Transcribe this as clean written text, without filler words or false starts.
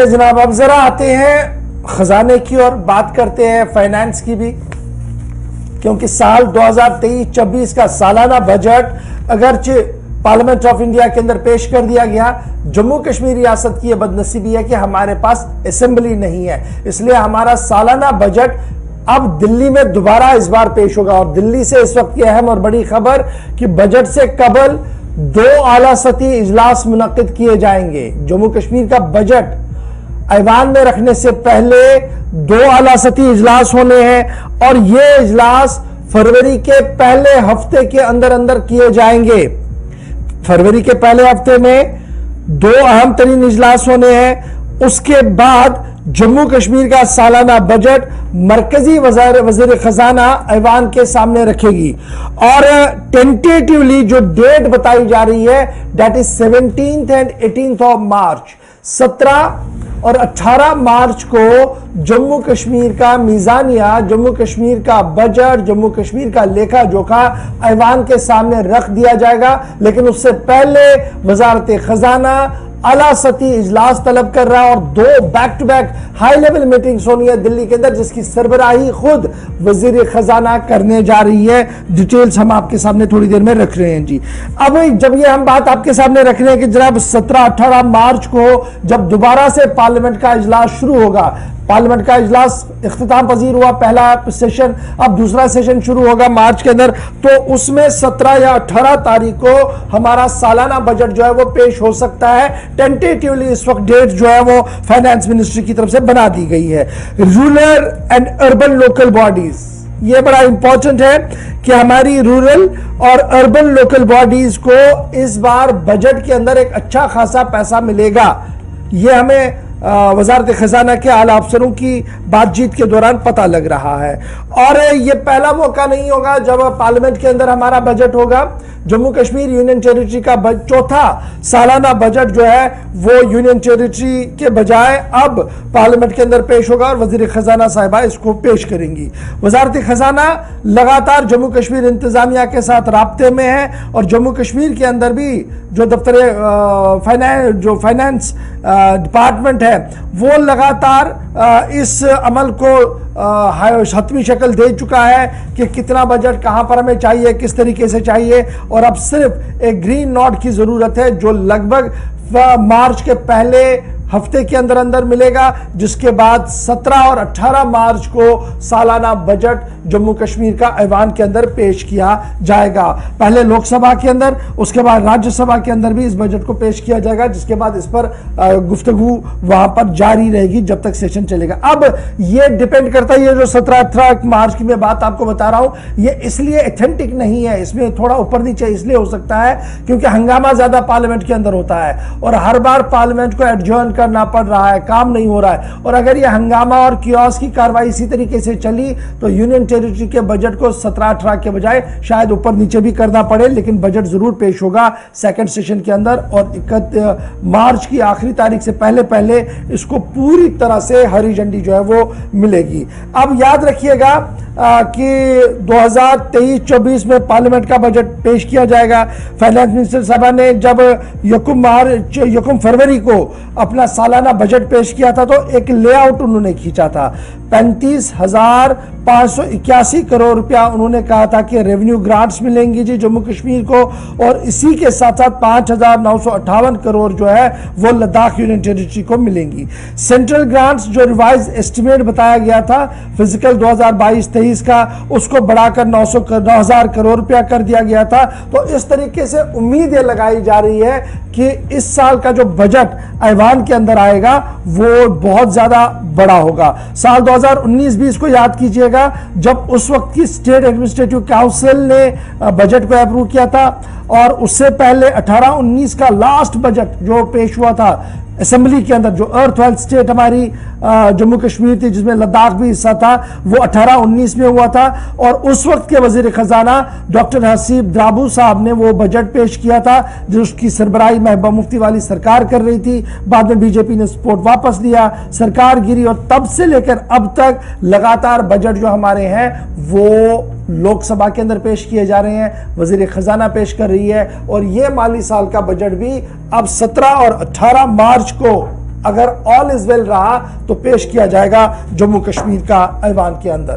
جناب اب ذرا آتے ہیں خزانے کی اور بات کرتے ہیں فائنانس کی بھی، کیونکہ سال 2023-24 کا سالانہ بجٹ اگرچہ پارلیمنٹ آف انڈیا کے اندر پیش کر دیا گیا، جموں کشمیر ریاست کی یہ بدنصیبی ہے کہ ہمارے پاس اسمبلی نہیں ہے، اس لیے ہمارا سالانہ بجٹ اب دلی میں دوبارہ اس بار پیش ہوگا۔ اور دلی سے اس وقت کی اہم اور بڑی خبر کہ بجٹ سے قبل 2 اعلیٰ سطحی اجلاس منعقد کیے جائیں گے۔ جموں کشمیر کا بجٹ ایوان میں رکھنے سے پہلے 2 اعلیٰ سطحی اجلاس ہونے ہیں، اور یہ اجلاس فروری کے پہلے ہفتے کے اندر کیے جائیں گے۔ فروری کے پہلے ہفتے میں 2 اہم ترین اجلاس ہونے ہیں۔ اس کے بعد جموں کشمیر کا سالانہ بجٹ مرکزی وزیر خزانہ ایوان کے سامنے رکھے گی، اور ٹینٹیٹیولی جو ڈیٹ بتائی جا رہی ہے that is 17th and 18th of March، 17 اور 18 مارچ کو جموں کشمیر کا میزانیہ، جموں کشمیر کا بجٹ، جموں کشمیر کا لیکھا جوکھا ایوان کے سامنے رکھ دیا جائے گا۔ لیکن اس سے پہلے وزارت خزانہ اعلیٰ سطحی اجلاس طلب کر رہا ہے، اور 2 back to back high level meetings ہونی ہے دلی کے اندر، جس کی سربراہی خود وزیر خزانہ کرنے جا رہی ہے۔ ڈیٹیلز ہم آپ کے سامنے تھوڑی دیر میں رکھ رہے ہیں جی۔ اب جب یہ ہم بات آپ کے سامنے رکھ رہے ہیں کہ جناب 17-18 مارچ کو جب دوبارہ سے پارلیمنٹ کا اجلاس شروع ہوگا، پارلیمنٹ کا اجلاس اختتام پذیر ہوا پہلا سیشن، اب دوسرا سیشن شروع ہوگا مارچ کے اندر، تو اس میں 17 یا 18 تاریخ کو ہمارا سالانہ بجٹ جو ہے وہ پیش ہو سکتا ہے۔ ٹینٹیٹیولی اس وقت ڈیٹ جو ہے وہ فائنانس منسٹری کی طرف سے بنا دی گئی ہے۔ Rural and urban local bodies, یہ بڑا امپورٹنٹ ہے کہ ہماری رورل اور اربن لوکل باڈیز کو اس بار بجٹ کے اندر ایک اچھا خاصا پیسہ ملے گا۔ یہ ہمیں وزارت خزانہ کے اعلیٰ افسروں کی بات چیت کے دوران پتہ لگ رہا ہے، اور یہ پہلا موقع نہیں ہوگا جب پارلیمنٹ کے اندر ہمارا بجٹ ہوگا۔ جموں کشمیر یونین ٹیریٹری کا چوتھا سالانہ بجٹ جو ہے وہ یونین ٹیریٹری کے بجائے اب پارلیمنٹ کے اندر پیش ہوگا، اور وزیر خزانہ صاحبہ اس کو پیش کریں گی۔ وزارت خزانہ لگاتار جموں کشمیر انتظامیہ کے ساتھ رابطے میں ہے، اور جموں کشمیر کے اندر بھی جو دفتر فائنانس ڈپارٹمنٹ ہے وہ لگاتار اس عمل کو حتمی شکل دے چکا ہے کہ کتنا بجٹ کہاں پر ہمیں چاہیے، کس طریقے سے چاہیے، اور اب صرف ایک گرین نوٹ کی ضرورت ہے جو لگ بھگ مارچ کے پہلے ہفتے کے اندر ملے گا، جس کے بعد 17 اور 18 مارچ کو سالانہ بجٹ جموں کشمیر کا ایوان کے اندر پیش کیا جائے گا۔ پہلے لوک سبھا کے اندر، اس کے بعد راجیہ سبھا کے اندر بھی اس بجٹ کو پیش کیا جائے گا، جس کے بعد اس پر گفتگو وہاں پر جاری رہے گی جب تک سیشن چلے گا۔ اب یہ ڈیپینڈ کرتا ہے، یہ جو 17-18 مارچ کی میں بات آپ کو بتا رہا ہوں، یہ اس لیے ایتھنٹک نہیں ہے، اس میں تھوڑا اوپر نیچے اس لیے ہو سکتا ہے کیونکہ ہنگامہ زیادہ پارلیمنٹ کے اندر ہوتا ہے، اور ہر بار پارلیمنٹ کو ایڈجرن کرنا پڑ رہا ہے، کام نہیں ہو رہا ہے، اور اگر یہ ہنگامہ اور کیوس کی کاروائی اسی طریقے سے چلی تو یونین ٹیریٹری کے بجٹ کو 17-18 کے بجائے شاید اوپر نیچے بھی کرنا پڑے، لیکن بجٹ ضرور پیش ہوگا سیکنڈ سیشن کے اندر، اور 31 مارچ کی آخری تاریخ سے پہلے اس کو پوری طرح سے ہری جھنڈی جو ہے وہ ملے گی۔ اب یاد رکھیے گا کہ 2023-24 میں پارلیمنٹ کا بجٹ پیش کیا جائے گا۔ فائنانس منسٹر صاحبہ نے جب 1 فروری کو اپنا سالانہ بجٹ پیش کیا تھا تو ایک لے آؤٹ انہوں نے کھینچا تھا، 35,581 کروڑ روپیہ انہوں نے کہا تھا کہ ریونیو گرانٹس ملیں گی جی جموں کشمیر کو، اور اسی کے ساتھ ساتھ 5,958 کروڑ جو ہے وہ لداخ یونین ٹیریٹری کو ملیں گی۔ سینٹرل گرانٹس جو ریوائز ایسٹیمیٹ بتایا گیا تھا فزیکل 2022-23 کا، اس کو بڑھا کر 9,000 کروڑ روپیہ کر دیا گیا تھا۔ تو اس طریقے سے امیدیں لگائی جا رہی ہے کہ اس سال کا جو بجٹ ایوان کے اندر آئے گا وہ بہت زیادہ بڑا ہوگا۔ سال 2019-20 کو یاد کیجئے گا جب اس وقت کی اسٹیٹ ایڈمنسٹریٹو کاؤنسل نے بجٹ کو اپروو کیا تھا، اور اس سے پہلے 18-19 کا لاسٹ بجٹ جو پیش ہوا تھا اسمبلی کے اندر، جو ارتھ ویل اسٹیٹ ہماری جموں کشمیر تھی جس میں لداخ بھی حصہ تھا، وہ 18-19 میں ہوا تھا، اور اس وقت کے وزیر خزانہ ڈاکٹر حسیب درابو صاحب نے وہ بجٹ پیش کیا تھا جس کی سربراہی محبوبہ مفتی والی سرکار کر رہی تھی۔ بعد میں بی جے پی نے سپورٹ واپس لیا، سرکار گری، اور تب سے لے کر اب تک لگاتار بجٹ جو ہمارے ہیں وہ لوک سبھا کے اندر پیش کیے جا رہے ہیں، وزیر خزانہ پیش کر رہی ہے، اور یہ مالی سال کا بجٹ بھی اب 17 اور 18 مارچ کو اگر آل از ویل رہا تو پیش کیا جائے گا جموں کشمیر کا ایوان کے اندر.